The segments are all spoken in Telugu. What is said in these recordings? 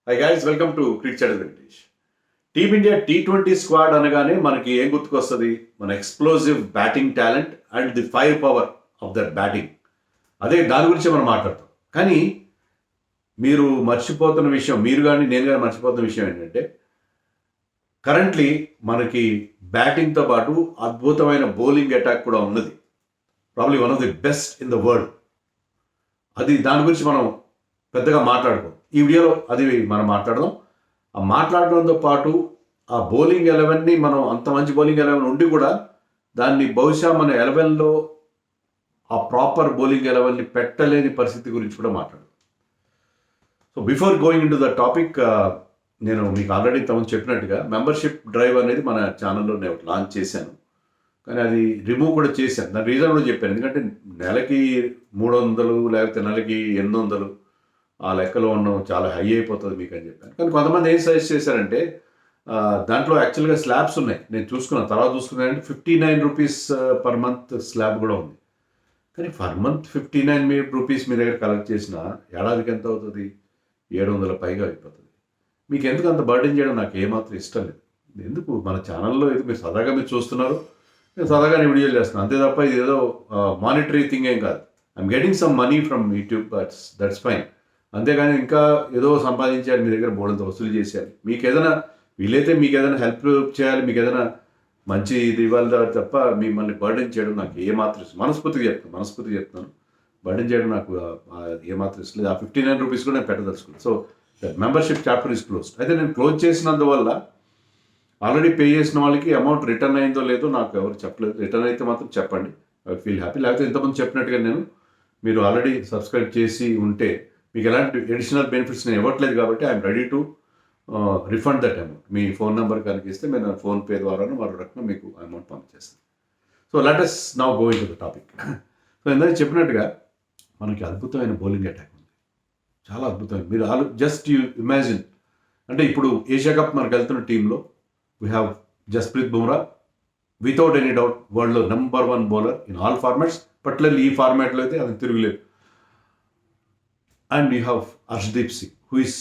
Hi guys, welcome to cricket channel Venkatesh. Team India T20 squad అనగానే మనకి ఏం గుర్తుకొస్తుంది? మన explosive batting talent and the fire power of that batting. అదే దాని గురించి మనం మాట్లాడతాం. కానీ మీరు మర్చిపోతున్న విషయం, మీరు కానీ నేను కానీ మర్చిపోతున్న విషయం ఏంటంటే, కరెంట్లీ మనకి బ్యాటింగ్తో పాటు అద్భుతమైన బౌలింగ్ అటాక్ కూడా ఉన్నది. Probably one of the best in the world. దాని గురించి మనం పెద్దగా మాట్లాడుకోం. ఈ వీడియోలో అది మనం మాట్లాడదాం. ఆ మాట్లాడడంతో పాటు ఆ బౌలింగ్ 11ని మనం అంత మంచి బౌలింగ్ 11 ఉండి కూడా దాన్ని బహుశా మన 11లో ఆ ప్రాపర్ బౌలింగ్ 11ని పెట్టలేని పరిస్థితి గురించి కూడా మాట్లాడదాం. So before going in to the topic, నేను మీకు ఆల్రెడీ తమను చెప్పినట్టుగా మెంబర్షిప్ డ్రైవ్ అనేది మన ఛానల్లో నేను లాంచ్ చేశాను. కానీ అది రిమూవ్ కూడా చేశాను. దాని రీజన్ కూడా చెప్పాను. ఎందుకంటే నెలకి 300 లేకపోతే నెలకి 800 ఆ లెక్కలో ఉండడం చాలా హై అయిపోతుంది మీకు అని చెప్పాను. కానీ కొంతమంది ఏం సజెస్ట్ చేశారంటే, దాంట్లో యాక్చువల్గా స్లాబ్స్ ఉన్నాయి. నేను చూసుకున్నాను, తర్వాత చూసుకున్నానంటే 59 రూపీస్ పర్ మంత్ స్లాబ్ కూడా ఉంది. కానీ పర్ మంత్ 59 రూపీస్ మీ దగ్గర కలెక్ట్ చేసిన ఏడాదికి ఎంత అవుతుంది? 700 పైగా అయిపోతుంది. మీకు ఎందుకు అంత బర్డెన్ చేయడం నాకు ఏమాత్రం ఇష్టం లేదు. ఎందుకు మన ఛానల్లో ఇది మీరు సదాగా మీరు చూస్తున్నారు, నేను సదాగానే వీడియోలు చేస్తున్నాను అంతే తప్ప ఇది ఏదో మానిటరీ థింగ్ ఏం కాదు. I'm getting some money from YouTube, that's fine. అంతేగాని ఇంకా ఏదో సంపాదించాలి, మీ దగ్గర బోర్డంతో వసూలు చేసేయాలి. మీకు ఏదైనా వీలైతే మీకు ఏదైనా హెల్ప్ చేయాలి, మీకు ఏదైనా మంచి ఇది ఇవ్వాలి తప్ప మిమ్మల్ని బర్డెన్ చేయడం నాకు ఏమాత్రం మనస్ఫూర్తిగా చెప్తున్నాను. బర్డెన్ చేయడం నాకు ఏమాత్రం ఇష్టం లేదు. ఆ 59 రూపీస్ కూడా నేను పెట్టదలుచుకున్నాను. So membership chapter is close. అయితే నేను క్లోజ్ చేసినందువల్ల ఆల్రెడీ పే చేసిన వాళ్ళకి అమౌంట్ రిటర్న్ అయిందో లేదో నాకు ఎవరు చెప్పలేదు. రిటర్న్ అయితే మాత్రం చెప్పండి, ఐ ఫీల్ హ్యాపీ. లేకపోతే ఇంతకుముందు చెప్పినట్టుగా మీరు ఆల్రెడీ సబ్స్క్రైబ్ చేసి ఉంటే మీకు ఎలాంటి అడిషనల్ బెనిఫిట్స్ నేను ఇవ్వట్లేదు కాబట్టి I'm ready to refund that amount. Me phone number కనుక ఇస్తే నేను ఫోన్పే ద్వారాను మరో రకంగా మీకు అమౌంట్ పంపించేస్తాను. So let us now go in to the topic. So ఇందాక చెప్పినట్టుగా మనకి అద్భుతమైన బౌలింగ్ అటాక్ ఉంది, చాలా అద్భుతమైన. మీరు జస్ట్ యూ ఇమాజిన్, అంటే ఇప్పుడు ఏషియా కప్ మనకు వెళ్తున్న టీంలో we have Jasprit Bumrah, without any doubt వరల్డ్లో number 1 bowler in all formats. Particularly ఈ ఫార్మాట్లో అయితే అది తిరుగులేదు. And you have Arshdeep Singh who is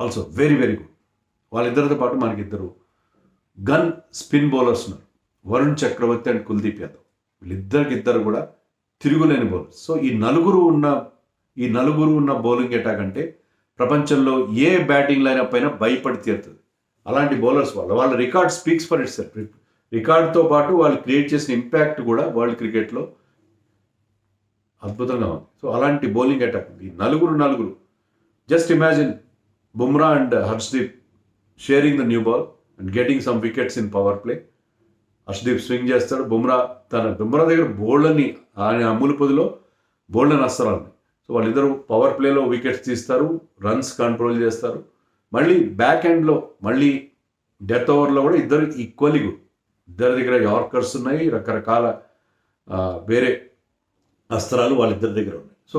also very very good. వాళ్ళిద్దరితో పాటు మనకి ఇద్దరు గన్ స్పిన్ బౌలర్స్ ఉన్నారు, వరుణ్ చక్రవర్తి అండ్ కుల్దీప్ యాదవ్. వీళ్ళిద్దరికిద్దరు కూడా తిరుగులేని బౌలర్స్. సో ఈ నలుగురు ఉన్న బౌలింగ్ అటాక్ అంటే ప్రపంచంలో ఏ బ్యాటింగ్ లైన్ అప్ అయినా భయపడి తీరుతుంది. అలాంటి బౌలర్స్ వాళ్ళ record speaks for itself. రికార్డ్తో పాటు వాళ్ళు క్రియేట్ చేసిన ఇంపాక్ట్ కూడా వరల్డ్ క్రికెట్లో అద్భుతంగా ఉంది. సో అలాంటి బౌలింగ్ అటాక్ ఉంది. ఈ నలుగురు just imagine Bumrah and Harshdeep sharing the new ball and getting some wickets in power play. Harshdeep swing చేస్తాడు, బుమ్రా దగ్గర బౌల్డ్ని ఆయన అమ్ముల పొదిలో బౌల్డ్ని అస్సరాలు. సో వాళ్ళిద్దరూ పవర్ ప్లేలో వికెట్స్ తీస్తారు, రన్స్ కంట్రోల్ చేస్తారు. మళ్ళీ బ్యాక్ ఎండ్లో మళ్ళీ డెత్ ఓవర్లో కూడా ఇద్దరు ఈక్వల్లీ గుడ్. ఇద్దరి దగ్గర యార్కర్స్ ఉన్నాయి, రకరకాల వేరే అస్త్రాలు వాళ్ళిద్దరి దగ్గర ఉన్నాయి. So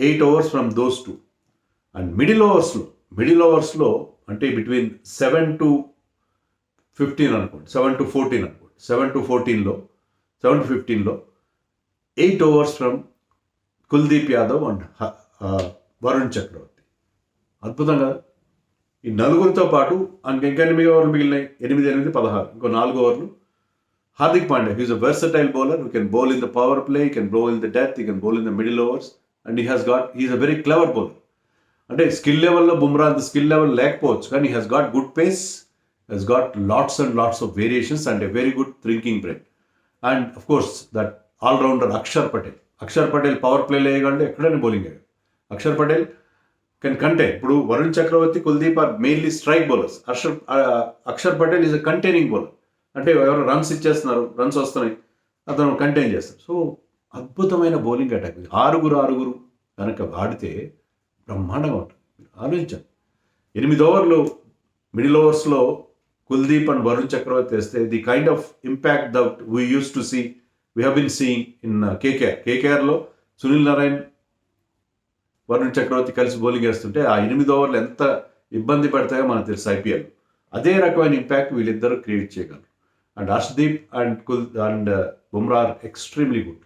8 overs from those 2. And middle ఓవర్స్లో అంటే బిట్వీన్ 7 to 15 అనుకోండి, 7 to 14 అనుకోండి, 7 to 15లో 8 overs from Kuldeep Yadav and Varun Chakravarthy. అద్భుతంగా ఈ నలుగురితో పాటు ఇంకా 8 ఓవర్లు మిగిలినాయి. 8, 16, ఇంకో 4 ఓవర్లు. Hardik Pandya, he's a versatile bowler who can bowl in the power play, he can bowl in the death, he can bowl in the middle overs, and he's a very clever bowler. అంటే స్కిల్ లెవెల్లో బుమ్రా అంత స్కిల్ లెవెల్ లేకపోవచ్చు, కానీ he has got good pace, has got lots and lots of variations and a very good thinking brain. And of course that all-rounder Akshar Patel power ప్లేలో వేయగలంటే ఎక్కడైనా బౌలింగ్ వేయగలడు. Akshar Patel can contain. ఇప్పుడు Varun Chakravarthy, Kuldeep are mainly strike bowlers. Akshar Patel is a containing bowler. అంటే ఎవరు రన్స్ ఇచ్చేస్తున్నారు, రన్స్ వస్తున్నాయి, అతను కంటైన్ చేస్తారు. సో అద్భుతమైన బౌలింగ్ అటాక్. 6 కనుక ఆడితే బ్రహ్మాండంగా ఉంటుంది. ఆలోచించండి, 8 ఓవర్లు మిడిల్ ఓవర్స్లో కుల్దీప్ అండ్ వరుణ్ చక్రవర్తి వేస్తే the kind of impact that we use to see, we have been seeing in కేకేఆర్లో సునీల్ నారాయణ్, వరుణ్ చక్రవర్తి కలిసి బౌలింగ్ వేస్తుంటే ఆ 8 ఓవర్లు ఎంత ఇబ్బంది పడతాయో మనకు తెలుసు ఐపీఎల్. అదే రకమైన ఇంపాక్ట్ వీళ్ళిద్దరూ క్రియేట్ చేయగలరు. And Harshdeep and Bumrah are extremely good.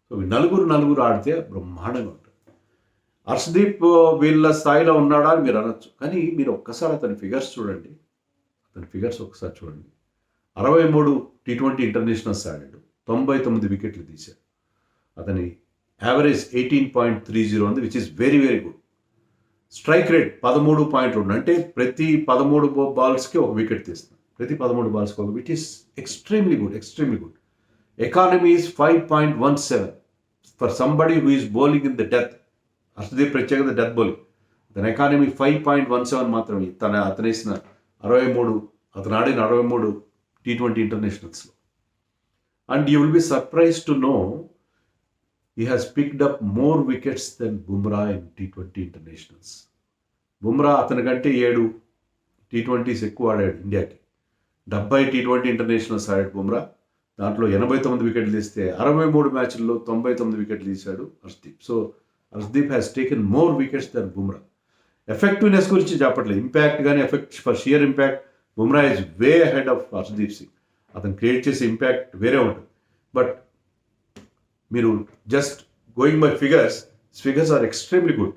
So నలుగురు ఆడితే బ్రహ్మాండంగా ఉంటుంది. హర్షదీప్ వీళ్ళ స్థాయిలో ఉన్నాడా అని మీరు అనొచ్చు. కానీ మీరు ఒక్కసారి అతని ఫిగర్స్ చూడండి. అతని ఫిగర్స్ ఒకసారి చూడండి. 63 T20 ఇంటర్నేషనల్స్ ఆడాడు, 99 వికెట్లు తీశాడు. అతని యావరేజ్ 18.30 ఉంది, which is very very good. Strike rate 13.2, అంటే ప్రతి 13 బాల్స్కి ఒక వికెట్ తీస్తున్నాడు. ప్రతి 13 బాల్స్కి ఒక, which is extremely good, extremely good. Economy is 5.17 for somebody who is bowling in the death. Harshdeep ప్రత్యేకత డెత్ బౌలింగ్. తన ఎకానమీ 5.17 మాత్రమే. అతను వేసిన 63, అతను ఆడిన 63 T20 ఇంటర్నేషనల్స్లో. And you will be surprise to know he has picked up more wickets than Bumrah in T20 internationals. Bumrah అతని కంటే 7 T20s ఎక్కువ ఆడాడు ఇండియాకి. 70 T20 ఇంటర్నేషనల్స్ ఆడాడు బుమ్రా. దాంట్లో 89 వికెట్లు తీస్తే 63 మ్యాచ్ల్లో 99 వికెట్లు తీశాడు Harshdeep. So Harshdeep has taken more wickets than Bumrah. Effectiveness గురించి చెప్పట్లేదు, ఇంపాక్ట్ కానీ effect for sheer impact Bumrah is way ahead of Harshdeep Singh. అతను క్రియేట్ చేసే ఇంపాక్ట్ వేరే ఉంటుంది. బట్ మీరు just going by figures are extremely good.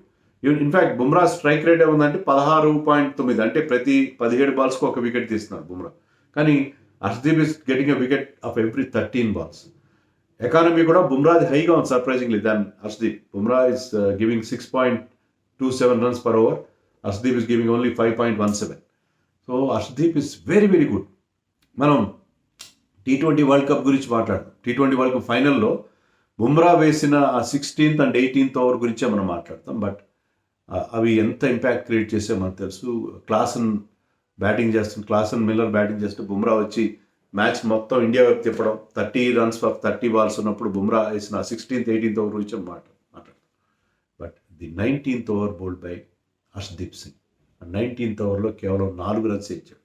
In fact Bumrah strike rate ఏముందంటే 16.9, అంటే ప్రతి 17 బాల్స్కి ఒక వికెట్ తీస్తున్నారు బుమ్రా. కానీ Harshdeep is getting a wicket of every 13 balls. Economy కూడా బుమ్రాది హైగా ఉంది surprisingly than Harshdeep. Bumrah is giving 6.27 runs per over. Harshdeep is giving only 5.17. So Harshdeep is very very good. మనం T20 వరల్డ్ కప్ గురించి మాట్లాడదాం. T20 వరల్డ్ కప్ ఫైనల్లో బుమ్రా వేసిన ఆ 16th and 18th ఓవర్ గురించే మనం మాట్లాడతాం. బట్ అవి ఎంత ఇంపాక్ట్ క్రియేట్ చేసే మనకు తెలుసు. క్లాసన్ మిల్లర్ బ్యాటింగ్ చేస్తూ బుమ్రా వచ్చి మ్యాచ్ మొత్తం ఇండియా వైపు తిప్పడం, 30 runs for 30 balls ఉన్నప్పుడు బుమ్రా వేసిన 16th, 18th ఓవర్ గురించి మాట్లాడతాం. But the 19th over bowled by Harshdeep Singh. 19th ఓవర్లో కేవలం 4 runs ఇచ్చాడు.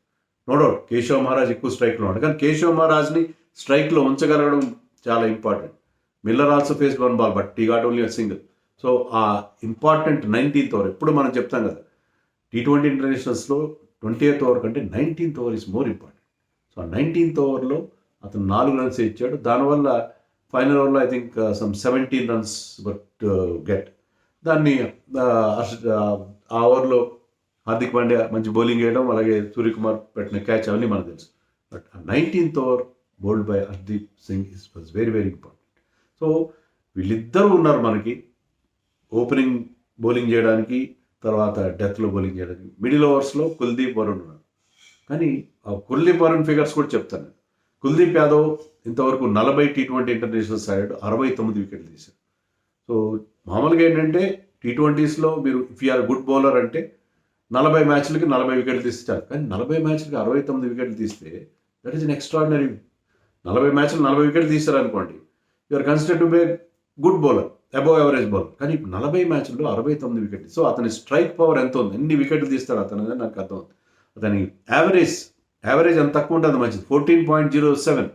నో డౌట్ కేశవ్ మహారాజ్ ఎక్కువ స్ట్రైక్లో ఉన్నాడు, కానీ కేశవ్ మహారాజ్ని స్ట్రైక్లో ఉంచగలగడం చాలా important. Miller also faced 1 ball, but he got only a single. So ఆ ఇంపార్టెంట్ 19th ఓవర్, ఎప్పుడు మనం చెప్తాం కదా T20 ఇంటర్నేషనల్స్లో 20th ఓవర్ కంటే 19th over is more important. So ఆ 19th ఓవర్లో అతను 4 runs ఇచ్చాడు. దానివల్ల ఫైనల్ ఓవర్లో I think some 17 runs but get. దాన్ని ఆ ఓవర్లో హార్దిక్ పాండ్యా మంచి బౌలింగ్ వేయడం, అలాగే సూర్యకుమార్ పెట్టిన క్యాచ్, అవన్నీ మనకు తెలుసు. బట్ ఆ 19th over bowled by Harshdeep Singh was very very important. So వీళ్ళిద్దరూ ఉన్నారు మనకి ఓపెనింగ్ బౌలింగ్ చేయడానికి, తర్వాత డెత్లో బౌలింగ్ చేయడానికి. మిడిల్ ఓవర్స్లో కుల్దీప్ వరుణ్ ఉన్నారు. కానీ ఆ కుల్దీప్ వరుణ్ ఫిగర్స్ కూడా చెప్తాను. కుల్దీప్ యాదవ్ ఇంతవరకు 40 T20 ఇంటర్నేషనల్స్ ఆడాడు, 69 వికెట్లు తీశాడు. సో మామూలుగా ఏంటంటే T20స్లో మీరు if you are good bowler అంటే 40 మ్యాచ్లకి 40 వికెట్లు తీస్తారు. కానీ 40 మ్యాచ్లకి 69 వికెట్లు తీస్తే దట్ ఈస్ అన్ ఎక్స్ట్రాడినరీ. 40 మ్యాచ్లు 40 వికెట్లు తీస్తారు అనుకోండి, you're considered to be good bowler, above average bowler. కానీ 40 మ్యాచ్ల్లో 69 వికెట్లు. సో అతని స్ట్రైక్ పవర్ ఎంత ఉంది, ఎన్ని వికెట్లు తీస్తాడు అతను అనేది నాకు అర్థం అవుతుంది. అతని యావరేజ్ ఎంత తక్కువ ఉంటుంది మంచిది, 14.07,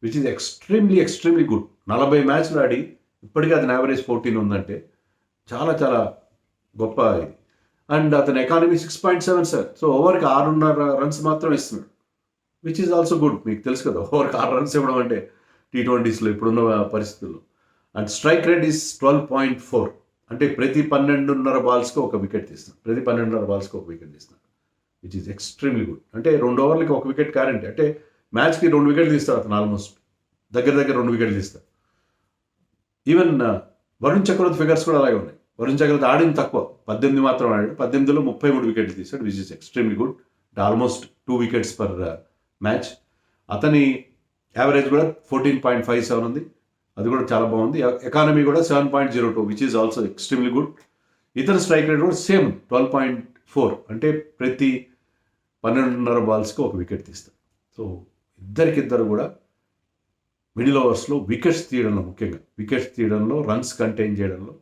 విచ్ ఈజ్ ఎక్స్ట్రీమ్లీ గుడ్. 40 మ్యాచ్లు ఆడి ఇప్పటికీ అతని యావరేజ్ 14 ఉందంటే చాలా చాలా గొప్ప ఇది. అండ్ అతని ఎకానమీ 6.77. సో ఓవర్కి 6.5 runs మాత్రం ఇస్తున్నాడు, విచ్ ఈజ్ ఆల్సో గుడ్. మీకు తెలుసు కదా ఓవర్కి 6 runs ఇవ్వడం అంటే T20స్లో ఇప్పుడున్న పరిస్థితుల్లో. అండ్ స్ట్రైక్ రేట్ ఈస్ 12.4, అంటే ప్రతి 12.5 బాల్స్కి ఒక వికెట్ తీస్తున్నాడు. ప్రతి 12.5 బాల్స్కి ఒక వికెట్ తీస్తున్నాడు, విచ్ ఈజ్ ఎక్స్ట్రీమ్లీ గుడ్. అంటే 2 ఓవర్లకి ఒక వికెట్ గ్యారెంటీ. అంటే మ్యాచ్కి 2 వికెట్లు తీస్తాడు అతను, ఆల్మోస్ట్ దగ్గర 2 వికెట్లు తీస్తాడు. ఈవెన్ వరుణ్ చక్రవర్తి ఫిగర్స్ కూడా అలాగే ఉన్నాయి. వరుణ్ చక్రవర్తి ఆడింది తక్కువ, 18 మాత్రం ఆడాడు. 18లో 33 వికెట్లు తీశాడు, which is extremely good. Almost 2 wickets per match. అతని యావరేజ్ కూడా 14.57 ఉంది, అది కూడా చాలా బాగుంది. ఎకానమీ కూడా 7.02, which is also extremely good. ఇతర స్ట్రైక్ రేట్ కూడా సేమ్ 12.4, అంటే ప్రతి 12.5 బాల్స్కి ఒక వికెట్ తీస్తారు. సో ఇద్దరు కూడా మిడిల్ ఓవర్స్లో వికెట్స్ తీయడంలో, ముఖ్యంగా వికెట్స్ తీయడంలో, రన్స్ కంటైన్ చేయడంలో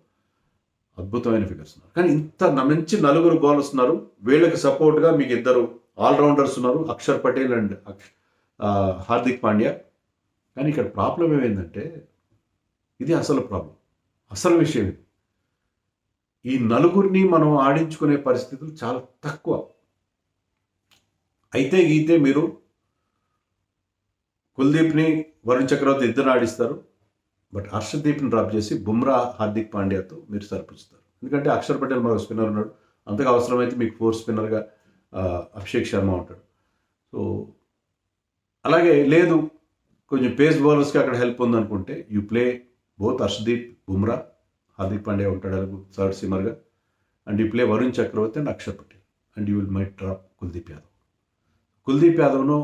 అద్భుతమైన ఫిగర్స్ ఉన్నారు. కానీ ఇంత మంచి 4 బౌలర్స్ ఉన్నారు. వీళ్ళకి సపోర్ట్గా మీకు 2 ఆల్రౌండర్స్ ఉన్నారు, అక్షర్ పటేల్ అండ్ హార్దిక్ పాండ్యా. కానీ ఇక్కడ ప్రాబ్లం ఏమైందంటే, ఇది అసలు ప్రాబ్లం, అసలు విషయం ఇది. ఈ 4 మనం ఆడించుకునే పరిస్థితులు చాలా తక్కువ. అయితే మీరు కుల్దీప్ని, వరుణ్ చక్రవర్తి ఇద్దరు ఆడిస్తారు. బట్ హర్షదీప్ని డ్రాప్ చేసి బుమ్రా, హార్దిక్ పాండ్యాతో మీరు సరిపుస్తారు. ఎందుకంటే అక్షర్ పటేల్ మరో స్పిన్నర్ ఉన్నాడు, అంతగా అవసరమైతే మీకు 4 స్పిన్నర్గా అభిషేక్ శర్మ ఉంటాడు. సో అలాగే లేదు కొంచెం పేస్ బౌలర్స్కి అక్కడ హెల్ప్ ఉందనుకుంటే you play both Arshdeep, Bumrah, Hardik Pandya ఉంటాడు అలాగే థర్డ్ సిమ్మర్గా, and you play Varun Chakravarthy and Akshar Patel, and you will might drop Kuldeep Yadav. Kuldeep యాదవ్ను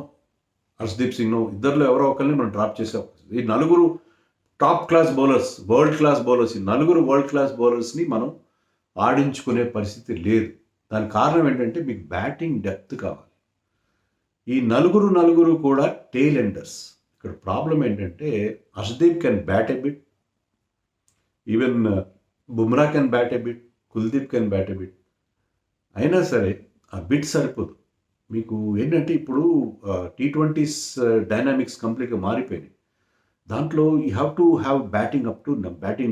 హర్షదీప్ సింగ్ను ఇద్దరిలో ఎవరో ఒకరిని మనం డ్రాప్ చేసాం. ఈ నలుగురు top class bowlers, world class bowlers, ఈ నలుగురు వరల్డ్ క్లాస్ బౌలర్స్ని మనం ఆడించుకునే పరిస్థితి లేదు. దానికి కారణం ఏంటంటే మీకు బ్యాటింగ్ డెప్త్ కావాలి. ఈ నలుగురు కూడా టెయిల్ ఎండర్స్. ఇక్కడ ప్రాబ్లం ఏంటంటే Harshdeep can bat a bit, even Bumrah can bat a bit, Kuldeep can bat a bit. అయినా సరే ఆ బిట్ సరిపోదు. మీకు ఏంటంటే ఇప్పుడు T20s డైనామిక్స్ కంప్లీట్గా మారిపోయినాయి. దాంట్లో you have to have batting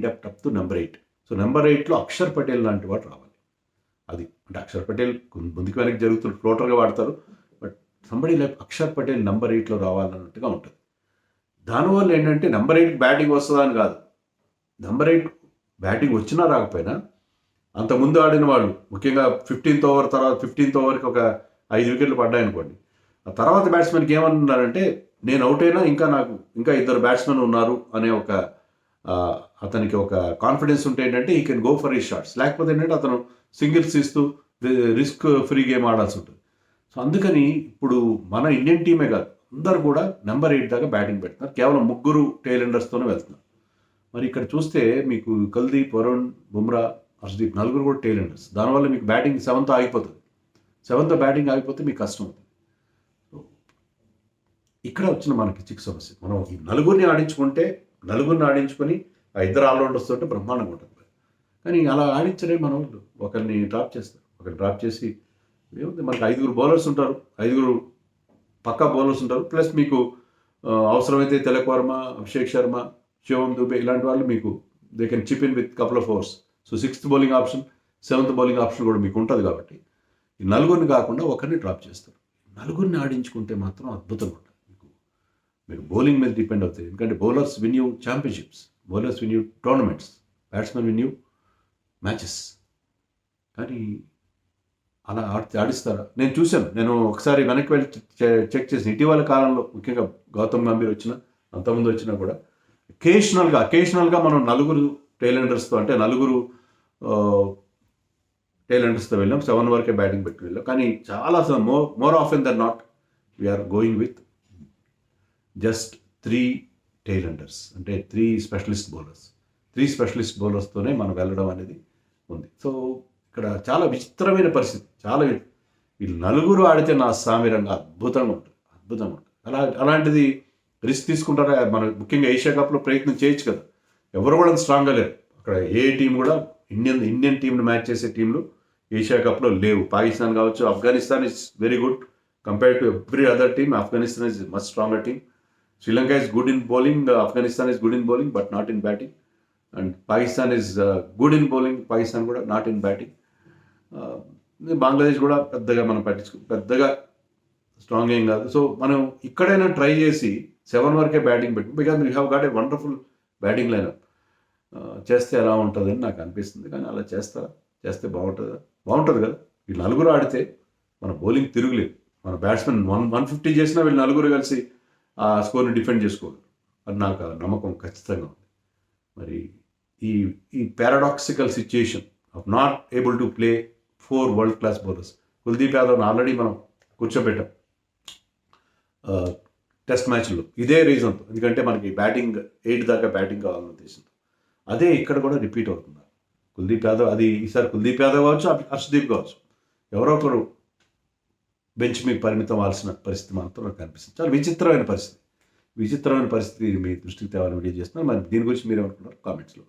depth up to number 8. So number 8లో అక్షర్ పటేల్ లాంటి వాడు రావాలి. అది అంటే అక్షర్ పటేల్ ముందుకు వెనక్కి జరుగుతుంది, ఫ్లోటర్గా వాడతారు, but somebody like Akshar Patel number 8లో రావాలన్నట్టుగా ఉంటుంది. దానివల్ల ఏంటంటే నెంబర్ 8 బ్యాటింగ్ వస్తుందా అని కాదు, నెంబర్ 8 బ్యాటింగ్ వచ్చినా రాకపోయినా అంతకుముందు ఆడిన వాళ్ళు ముఖ్యంగా 15th ఓవర్కి ఒక 5 వికెట్లు పడ్డాయనుకోండి, ఆ తర్వాత బ్యాట్స్మెన్కి ఏమన్నారంటే నేను అవుట్ అయినా ఇంకా ఇద్దరు బ్యాట్స్మెన్ ఉన్నారు అనే ఒక అతనికి ఒక కాన్ఫిడెన్స్ ఉంటే ఏంటంటే ఈ కెన్ గో ఫర్ ఈ షాట్స్. లేకపోతే ఏంటంటే అతను సింగిల్స్ ఇస్తూ రిస్క్ ఫ్రీ గేమ్ ఆడాల్సి ఉంటుంది. సో అందుకని ఇప్పుడు మన ఇండియన్ టీమే కాదు, అందరు కూడా నెంబర్ 8 దాకా బ్యాటింగ్ పెడుతున్నారు. కేవలం 3 టెయిల్ ఎండర్స్తోనే వెళ్తున్నారు. మరి ఇక్కడ చూస్తే మీకు కుల్దీప్, వరుణ్, బుమ్రా, హర్షదీప్ నలుగురు కూడా టెయిల్ ఎండర్స్. దానివల్ల మీకు బ్యాటింగ్ 7th ఆగిపోతుంది. 7th బ్యాటింగ్ ఆగిపోతే మీకు కష్టం అవుతుంది. ఇక్కడ వచ్చిన మనకి చిక్కు సమస్య. మనం ఈ నలుగురిని ఆడించుకొని ఆ ఇద్దరు ఆల్రౌండర్స్ తోటి బ్రహ్మాండంగా ఉంటుంది. కానీ అలా ఆడించడే మన వాళ్ళు ఒకరిని డ్రాప్ చేస్తారు. ఒకరిని డ్రాప్ చేసి ఏముంది మనకి 5 బౌలర్స్ ఉంటారు, 5 పక్కా బౌలర్స్ ఉంటారు, ప్లస్ మీకు అవసరమైతే తిలక్ వర్మ, అభిషేక్ శర్మ, శివం దుబే ఇలాంటి వాళ్ళు మీకు they can chip in with couple of overs. So 6th bowling option, 7th bowling option కూడా మీకు ఉంటుంది. కాబట్టి ఈ నలుగురిని కాకుండా ఒకరిని డ్రాప్ చేస్తారు. నలుగురిని ఆడించుకుంటే మాత్రం అద్భుతంగా ఉంటుంది. మీరు బౌలింగ్ మీద డిపెండ్ అవుతాయి. ఎందుకంటే bowlers win you championships, bowlers win you tournaments, batsmen win you matches. కానీ అలా ఆడిస్తారా? నేను చూశాను. నేను ఒకసారి వెనక్కి వెళ్ళి చెక్ చేసి ఇటీవల కాలంలో ముఖ్యంగా గౌతమ్ గంభీర్ వచ్చినా అంతకుముందు వచ్చినా కూడా అకేషనల్గా మనం నలుగురు టెయిల్ ఎండర్స్తో అంటే నలుగురు టెయిల్ ఎండర్స్తో వెళ్ళాం. 7 వరకే బ్యాటింగ్ పెట్టి వెళ్ళాం. కానీ చాలా more often than not we're going with just 3 tail enders, అంటే 3 స్పెషలిస్ట్ బౌలర్స్. 3 స్పెషలిస్ట్ బౌలర్స్తోనే మనం వెళ్ళడం అనేది ఉంది. సో ఇక్కడ చాలా విచిత్రమైన పరిస్థితి. వీళ్ళు నలుగురు ఆడితే నా సామిరంగా అద్భుతంగా ఉంటుంది. అలాంటిది రిస్క్ తీసుకుంటారా? మనం ముఖ్యంగా ఏషియా కప్లో ప్రయత్నం చేయొచ్చు కదా. ఎవరు కూడా స్ట్రాంగ్గా లేరు అక్కడ. ఏ టీం కూడా ఇండియన్ టీంని మ్యాచ్ చేసే టీంలు ఏషియా కప్లో లేవు. పాకిస్తాన్ కావచ్చు, Afghanistan is very good compare to every other team. Afghanistan is much stronger team. Sri Lanka is good in bowling, Afghanistan is good in bowling but not in batting, and Pakistan is good in bowling, Pakistan కూడా not in batting. బంగ్లాదేశ్ కూడా పెద్దగా మనం పెద్దగా స్ట్రాంగ్ ఏం కాదు. సో మనం ఇక్కడైనా ట్రై చేసి 7 వరకే బ్యాటింగ్ పెట్టి, because we have got a wonderful batting lineup. చేస్తే ఎలా ఉంటుందని నాకు అనిపిస్తుంది. కానీ అలా చేస్తే బాగుంటుంది కదా. వీళ్ళు నలుగురు ఆడితే మన బౌలింగ్ తిరుగులేదు. మన బ్యాట్స్మెన్ 150 చేసినా వీళ్ళు నలుగురు కలిసి ఆ స్కోర్ని డిఫెండ్ చేసుకోగలరు అని నాకు నమ్మకం ఖచ్చితంగా ఉంది. మరి ఈ paradoxical situation of not able to play 4 world class bowlers. Kuldeep యాదవ్ని ఆల్రెడీ మనం కూర్చోబెట్టాం టెస్ట్ మ్యాచ్లో ఇదే రీజన్తో. ఎందుకంటే మనకి బ్యాటింగ్ 8 దాకా బ్యాటింగ్ కావాలన్న ఉద్దేశంతో. అదే ఇక్కడ కూడా రిపీట్ అవుతుంది. కుల్దీప్ యాదవ్, అది ఈసారి కుల్దీప్ యాదవ్ కావచ్చు, హర్షదీప్ కావచ్చు, ఎవరో ఒకరు బెంచ్ మీకు పరిమితం అవ్వాల్సిన పరిస్థితి మాత్రం నాకు అనిపిస్తుంది. చాలా విచిత్రమైన పరిస్థితి మీ దృష్టికి తేవాలని వీడియో చేస్తున్నాను. మరి దీని గురించి మీరు ఏమనుకున్నారు కామెంట్స్లో.